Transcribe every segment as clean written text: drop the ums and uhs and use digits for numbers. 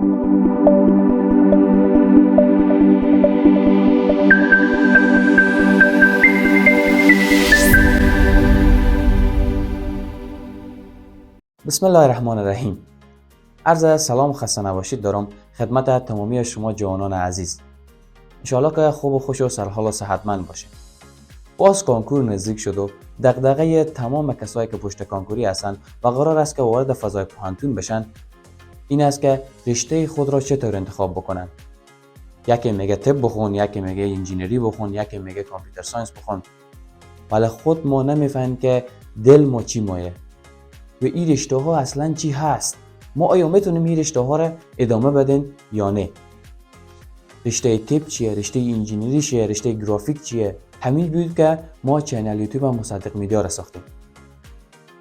بسم الله الرحمن الرحیم. عرض سلام و خسته نباشید دارم خدمت تمامی شما جوانان عزیز. انشاءالله که خوب و خوش و سرحال و صحتمند باشید. باز کانکور نزدیک شد و دغدغه تمام کسایی که پشت کانکوری هستند و قرار است که وارد فضای پوهنتون بشن این است که رشته خود را چطور انتخاب بکنن. یکی میگه طب بخون، یکی میگه انجینری بخون، یکی میگه کامپیوتر ساینس بخون. ولی خود ما نمیفهمیم که دل ما چی مایه و این رشته ها اصلا چی هست. ما آیا میتونیم این رشته ها را ادامه بدیم یا نه؟ رشته طب چیه؟ رشته انجینری چیه؟ رشته گرافیک چیه؟ همین بود که ما چینل یوتیوب و مصدق میدیا را ساختیم.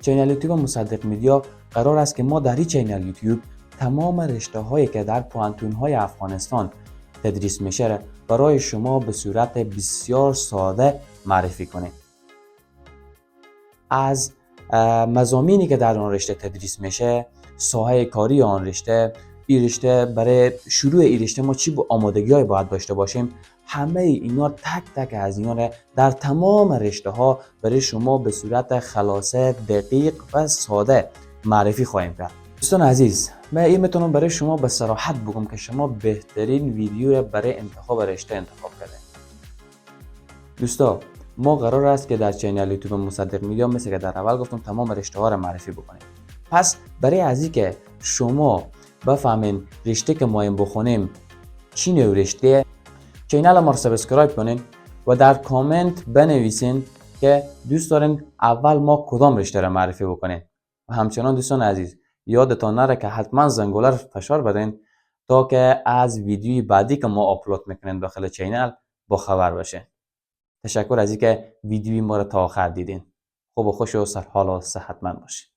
چینل یوتیوب و مصدق میدیا قرار است که ما در این چینل یوتیوب تمام رشته هایی که در پوهنتون های افغانستان تدریس میشه را برای شما به صورت بسیار ساده معرفی کنیم. از مضامینی که در آن رشته تدریس میشه، ساحه کاری آن رشته، این رشته برای شروع این رشته ما چی آمادگی‌های باید داشته باشیم، همه اینا تک تک از اینا در تمام رشته ها برای شما به صورت خلاصه، دقیق و ساده معرفی خواهیم کرد. دوستان عزیز، من این میتونم برای شما به صراحت بگم که شما بهترین ویدیو را برای انتخاب رشته انتخاب کردید. دوستا، ما قرار است که در چینل یوتیوب مصدق میدیا مثل که در اول گفتم تمام رشته ها را معرفی بکنیم. پس برای از این که شما بفهمین رشته که ما بخونیم چی نوع رشته، چینل ما رو سابسکرایب کنین و در کامنت بنویسین که دوست دارین اول ما کدام رشته را معرفی بکنیم. و همچنان دوستان عزیز یادتان نره که حتما زنگوله رو فشار بدین تا که از ویدیوی بعدی که ما آپلود میکنیم داخل چینل با خبر باشه. تشکر از اینکه ویدیوی ما رو تا آخر دیدین. خوب و خوش و سرحال و صحتمند باشید.